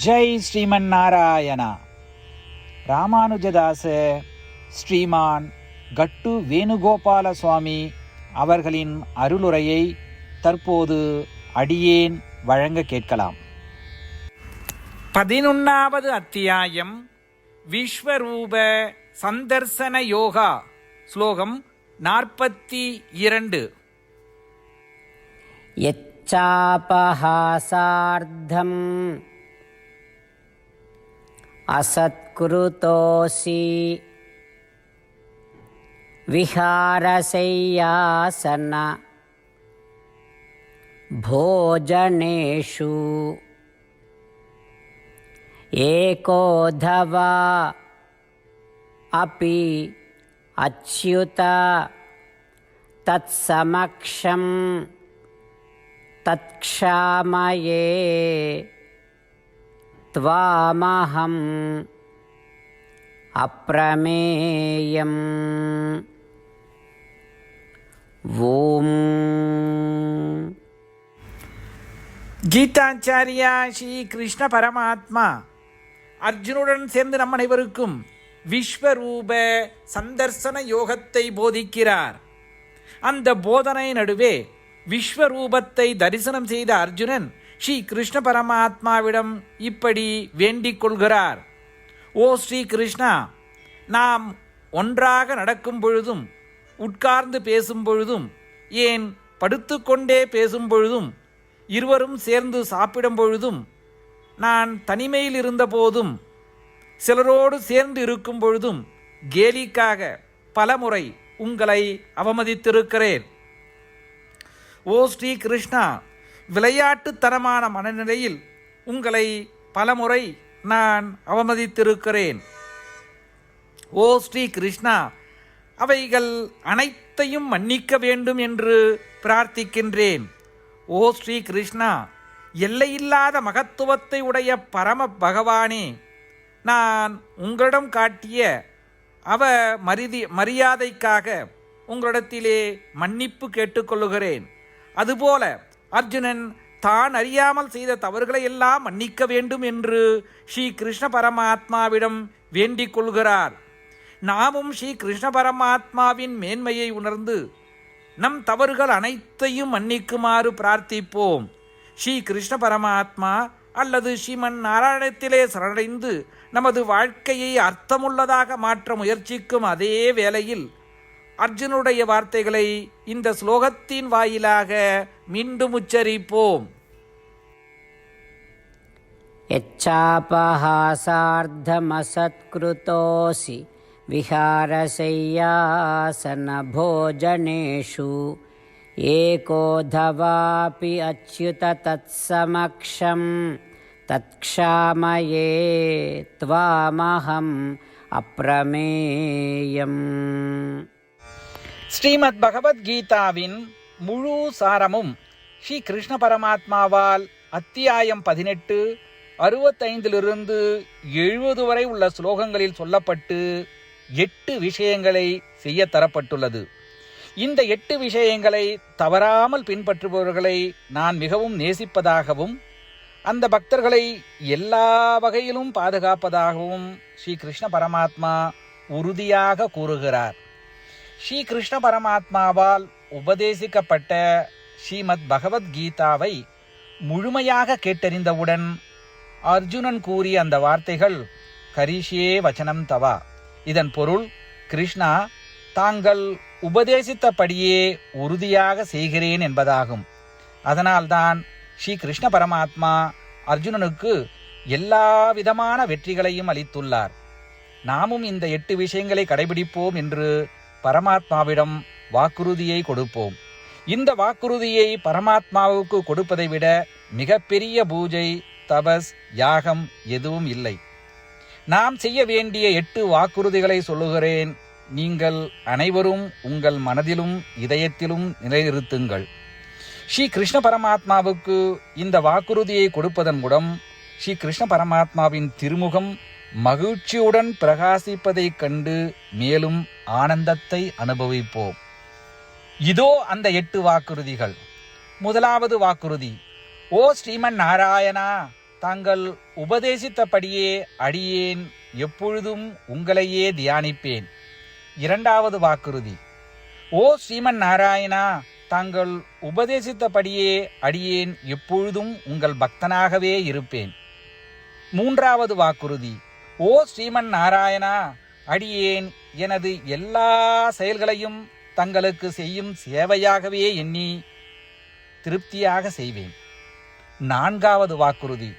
ஜெய் ஸ்ரீமன் நாராயணா. ராமானுஜதாச ஸ்ரீமான் கட்டு வேணுகோபால சுவாமி அவர்களின் அருளுரையை தற்போது அடியேன் வழங்க கேட்கலாம். 11வது அத்தியாயம் விஸ்வரூப சந்தர்சன யோகா. ஸ்லோகம் 42. யச்சாபஹாசார்த்தம் அசத்குருதோசி விஹாரசையாசன போஜனேஷு ஏகோதவா அபி அச்யுத தத்சமக்ஷம் தத்க்ஷாமயே த்வாமஹம் அப்ரமேயம். ஓம். கீதாச்சாரியா ஸ்ரீ கிருஷ்ண பரமாத்மா அர்ஜுனுடன் சேர்ந்து நம் அனைவருக்கும் விஸ்வரூப சந்தர்சன யோகத்தை போதிக்கிறார். அந்த போதனை நடுவே விஸ்வரூபத்தை தரிசனம் செய்த அர்ஜுனன் ஸ்ரீ கிருஷ்ண பரமாத்மாவிடம் இப்படி வேண்டிக் கொள்கிறார். ஓ ஸ்ரீ கிருஷ்ணா, நாம் ஒன்றாக நடக்கும் பொழுதும், உட்கார்ந்து பேசும் பொழுதும், ஏன் படுத்துக்கொண்டே பேசும் பொழுதும், இருவரும் சேர்ந்து சாப்பிடும் பொழுதும், நான் தனிமையில் இருந்த போதும், சிலரோடு சேர்ந்து இருக்கும் பொழுதும் கேலிக்காக பலமுறை உங்களை அவமதித்திருக்கிறேன். ஓ ஸ்ரீ கிருஷ்ணா, விளையாட்டுத்தனமான மனநிலையில் உங்களை பலமுறை நான் அவமதித்திருக்கிறேன். ஓ ஸ்ரீ கிருஷ்ணா, அவைகள் அனைத்தையும் மன்னிக்க வேண்டும் என்று பிரார்த்திக்கின்றேன். ஓ ஸ்ரீ கிருஷ்ணா, எல்லையில்லாத மகத்துவத்தை உடைய பரம பகவானே, நான் உங்களிடம் காட்டிய மரியாதைக்காக உங்களிடத்திலே மன்னிப்பு கேட்டுக்கொள்ளுகிறேன். அதுபோல அர்ஜுனன் தான் அறியாமல் செய்த தவறுகளை எல்லாம் மன்னிக்க வேண்டும் என்று ஸ்ரீ கிருஷ்ண பரமாத்மாவிடம் வேண்டிக் கொள்கிறார். நாமும் ஸ்ரீ கிருஷ்ண பரமாத்மாவின் மேன்மையை உணர்ந்து நம் தவறுகள் அனைத்தையும் மன்னிக்குமாறு பிரார்த்திப்போம். ஸ்ரீ கிருஷ்ண பரமாத்மா அல்லது ஸ்ரீமன் நாராயணத்திலே சரணடைந்து நமது வாழ்க்கையை அர்த்தமுள்ளதாக மாற்ற முயற்சிக்கும் அதே வேளையில் அர்ஜுனுடைய வார்த்தைகளை இந்த ஸ்லோகத்தின் வாயிலாக மீண்டும் உச்சரிப்போம். யச்சாபஹாசார்த்தமசத்க்ருதோசி விஹாரசையாசன போஜனேஷு ஏகோதவாபி அச்யுத தத்சமக்ஷம் தத்க்ஷாமயே த்வாமஹம் அப்ரமேயம். ஸ்ரீமத் பகவத்கீதாவின் முழு சாரமும் ஸ்ரீ கிருஷ்ண பரமாத்மாவால் அத்தியாயம் 18, 65 70 வரை உள்ள ஸ்லோகங்களில் சொல்லப்பட்டு 8 விஷயங்களை செய்ய தரப்பட்டுள்ளது. இந்த 8 விஷயங்களை தவறாமல் பின்பற்றுபவர்களை நான் மிகவும் நேசிப்பதாகவும் அந்த பக்தர்களை எல்லா வகையிலும் பாதுகாப்பதாகவும் ஸ்ரீ கிருஷ்ண பரமாத்மா உறுதியாக கூறுகிறார். ஸ்ரீ கிருஷ்ண பரமாத்மாவால் உபதேசிக்கப்பட்ட ஸ்ரீமத் பகவத்கீதாவை முழுமையாக கேட்டறிந்தவுடன் அர்ஜுனன் கூறிய அந்த வார்த்தைகள் கரிஷ்யே வச்சனம் தவா. இதன் பொருள், கிருஷ்ணா, தாங்கள் உபதேசித்தபடியே உறுதியாக செய்கிறேன் என்பதாகும். அதனால்தான் ஸ்ரீ கிருஷ்ண பரமாத்மா அர்ஜுனனுக்கு எல்லா விதமான வெற்றிகளையும் அளித்துள்ளார். நாமும் இந்த 8 விஷயங்களை கடைபிடிப்போம் என்று பரமாத்மாவிடம் வாக்குறுதியை கொடுப்போம். இந்த வாக்குறுதியை பரமாத்மாவுக்கு கொடுப்பதை விட மிகப்பெரிய பூஜை, தபஸ், யாகம் எதுவும் இல்லை. நாம் செய்ய வேண்டிய 8 வாக்குறுதிகளை சொல்லுகிறேன். நீங்கள் அனைவரும் உங்கள் மனதிலும் இதயத்திலும் நிலைநிறுத்துங்கள். ஸ்ரீ கிருஷ்ண பரமாத்மாவுக்கு இந்த வாக்குறுதியை கொடுப்பதன் மூலம் ஸ்ரீ கிருஷ்ண பரமாத்மாவின் திருமுகம் மகிழ்ச்சியுடன் பிரகாசிப்பதைக் கண்டு மேலும் ஆனந்தத்தை அனுபவிப்போம். இதோ அந்த 8 வாக்குறுதிகள். முதலாவது வாக்குறுதி: ஓ ஸ்ரீமன் நாராயணா, தாங்கள் உபதேசித்தபடியே அடியேன் எப்பொழுதும் உங்களையே தியானிப்பேன். இரண்டாவது வாக்குறுதி: ஓ ஸ்ரீமன் நாராயணா, தாங்கள் உபதேசித்தபடியே அடியேன் எப்பொழுதும் உங்கள் பக்தனாகவே இருப்பேன். மூன்றாவது வாக்குறுதி: ஓ ஸ்ரீமன் நாராயணா, அடியேன் எனது எல்லா செயல்களையும் தங்களுக்கு செய்யும் சேவையாகவே எண்ணி திருப்தியாக செய்வேன். நான்காவது வாக்குறுதி: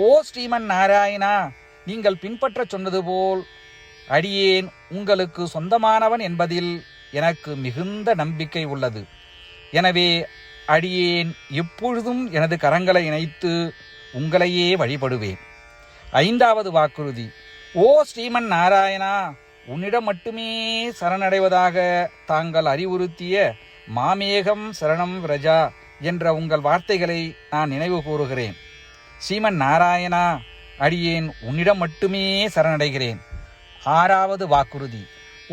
ஓ ஸ்ரீமன் நாராயணா, நீங்கள் பின்பற்ற சொன்னது போல் அடியேன் உங்களுக்கு சொந்தமானவன் என்பதில் எனக்கு மிகுந்த நம்பிக்கை உள்ளது. எனவே அடியேன் எப்பொழுதும் எனது கரங்களை இணைத்து உங்களையே வழிபடுவேன். ஐந்தாவது வாக்குறுதி: ஓ ஸ்ரீமன் நாராயணா, உன்னிடம் மட்டுமே சரணடைவதாக தாங்கள் அறிவுறுத்திய மாமேகம் சரணம் விரஜா என்ற உங்கள் வார்த்தைகளை நான் நினைவு கூறுகிறேன். ஸ்ரீமன் நாராயணா, அடியேன் உன்னிடம் மட்டுமே சரணடைகிறேன். ஆறாவது வாக்குறுதி: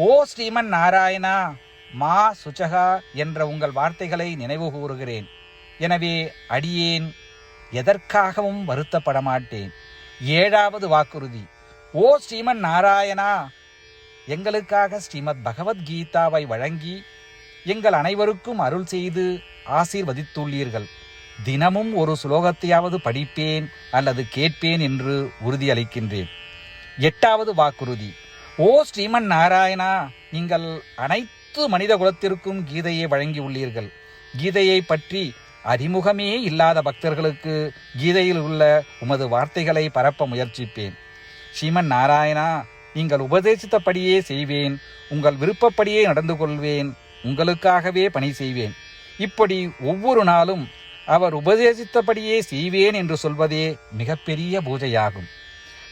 ஓ ஸ்ரீமன் நாராயணா, மா சுச்சகா என்ற உங்கள் வார்த்தைகளை நினைவு கூறுகிறேன். எனவே அடியேன் எதற்காகவும் வருத்தப்பட மாட்டேன். ஏழாவது வாக்குறுதி: ஓ ஸ்ரீமன் நாராயணா, எங்களுக்காக ஸ்ரீமத் பகவத்கீதாவை வழங்கி எங்கள் அனைவருக்கும் அருள் செய்து ஆசீர்வதித்துள்ளீர்கள். தினமும் ஒரு ஸ்லோகத்தையாவது படிப்பேன் அல்லது கேட்பேன் என்று உறுதியளிக்கின்றேன். எட்டாவது வாக்குறுதி: ஓ ஸ்ரீமன் நாராயணா, நீங்கள் அனைத்து மனித குலத்திற்கும் கீதையை வழங்கியுள்ளீர்கள். கீதையை பற்றி அறிமுகமே இல்லாத பக்தர்களுக்கு கீதையில் உள்ள உமது வார்த்தைகளை பரப்ப முயற்சிப்பேன். ஸ்ரீமன் நாராயணா, நீங்கள் உபதேசித்தபடியே செய்வேன். உங்கள் விருப்பப்படியே நடந்து கொள்வேன். உங்களுக்காகவே பணி செய்வேன். இப்படி ஒவ்வொரு நாளும் அவர் உபதேசித்தபடியே செய்வேன் என்று சொல்வதே மிகப்பெரிய பூஜையாகும்.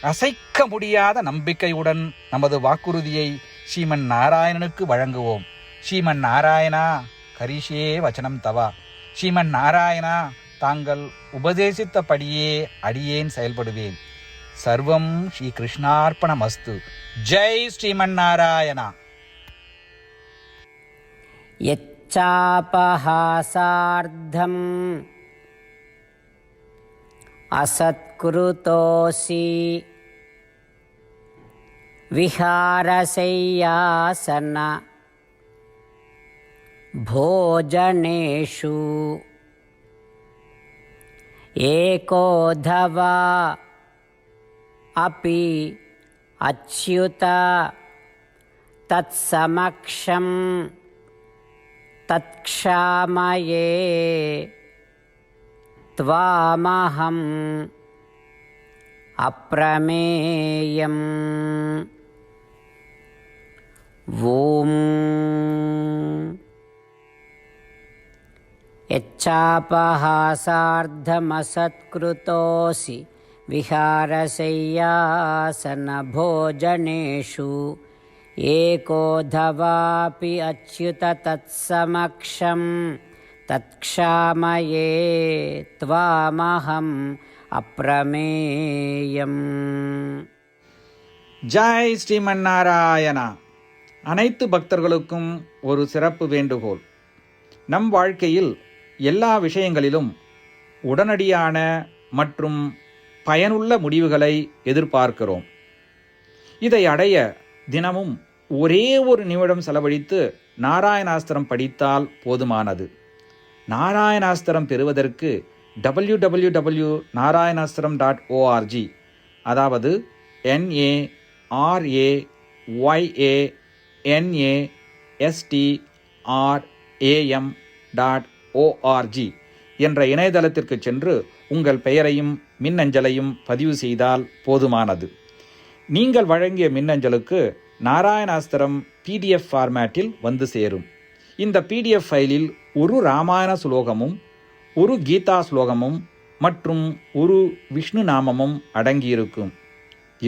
அசைக்க முடியாத நம்பிக்கையுடன் நமது வாக்குறுதியை ஸ்ரீமன் நாராயணனுக்கு வழங்குவோம். ஸ்ரீமன் நாராயணா, கரிஷே வச்சனம் தவா. ஸ்ரீமன் நாராயணா, தாங்கள் உபதேசித்தபடியே அடியேன் செயல்படுவேன். சர்வம் ஸ்ரீ கிருஷ்ணார்ப்பணமஸ்து. ஜெய் ஸ்ரீமன் நாராயணா. யச்சாபஹாசார்த்தம் அசத்குருதோசி விஹாரசையாசன போஜனேஷு ஏகோதவா अपि अच्युत तत्समक्षं तत्क्षामये त्वामहम् अप्रमेयम्. ॐ यच्चापहासार्धमसत्कृतोऽसि विहारशय्यासनभोजनेषु एकोऽधवापि अच्युत तत्समक्षं तत्क्षामये त्वामहम् अप्रमेयम्. ஜெய் ஸ்ரீமன் நாராயணா. அனைத்து பக்தர்களுக்கும் ஒரு சிறப்பு வேண்டுகோள். நம் வாழ்க்கையில் எல்லா விஷயங்களிலும் உடனடியான மற்றும் பயனுள்ள முடிவுகளை எதிர்பார்க்கிறோம். இதை அடைய தினமும் ஒரே ஒரு நிமிடம் செலவழித்து நாராயணாஸ்திரம் படித்தால் போதுமானது. நாராயணாஸ்திரம் பெறுவதற்கு www.narayanaastram.org, அதாவது NARAYANASTRAM.org என்ற இணையதளத்திற்கு சென்று உங்கள் பெயரையும் மின்னஞ்சலையும் பதிவு செய்தால் போதுமானது. நீங்கள் வழங்கிய மின்னஞ்சலுக்கு நாராயணாஸ்திரம் PDF ஃபார்மேட்டில் வந்து சேரும். இந்த PDF ஃபைலில் ஒரு ராமாயண ஸ்லோகமும் ஒரு கீதா ஸ்லோகமும் மற்றும் ஒரு விஷ்ணு நாமமும் அடங்கியிருக்கும்.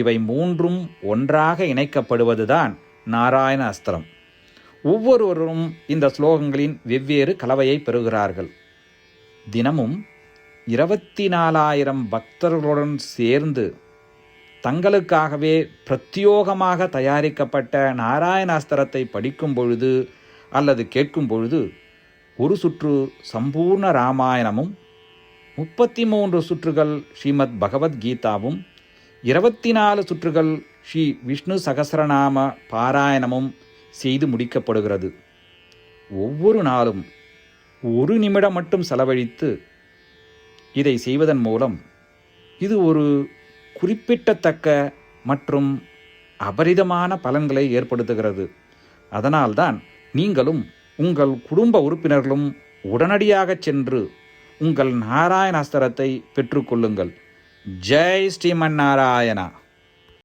இவை மூன்றும் ஒன்றாக இணைக்கப்படுவதுதான் நாராயண அஸ்திரம். ஒவ்வொருவரும் இந்த ஸ்லோகங்களின் வெவ்வேறு கலவையை பெறுகிறார்கள். தினமும் 24,000 பக்தர்களுடன் சேர்ந்து தங்களுக்காகவே பிரத்யோகமாக தயாரிக்கப்பட்ட நாராயணாஸ்திரத்தை படிக்கும் பொழுது அல்லது கேட்கும் பொழுது ஒரு சுற்று சம்பூர்ண ராமாயணமும் 33 சுற்றுகள் ஸ்ரீமத் பகவத்கீதாவும் 24 சுற்றுகள் ஸ்ரீ விஷ்ணு சகஸ்ரநாம பாராயணமும் செய்து முடிக்கப்படுகிறது. ஒவ்வொரு நாளும் 1 நிமிடம் மட்டும் செலவழித்து இதை செய்வதன் மூலம் இது ஒரு குறிப்பிடத்தக்க மற்றும் அபரிதமான பலன்களை ஏற்படுத்துகிறது. அதனால்தான் நீங்களும் உங்கள் குடும்ப உறுப்பினர்களும் உடனடியாக சென்று உங்கள் நாராயண அஸ்திரத்தை பெற்றுக்கொள்ளுங்கள். ஜெய் ஸ்ரீமன் நாராயணா.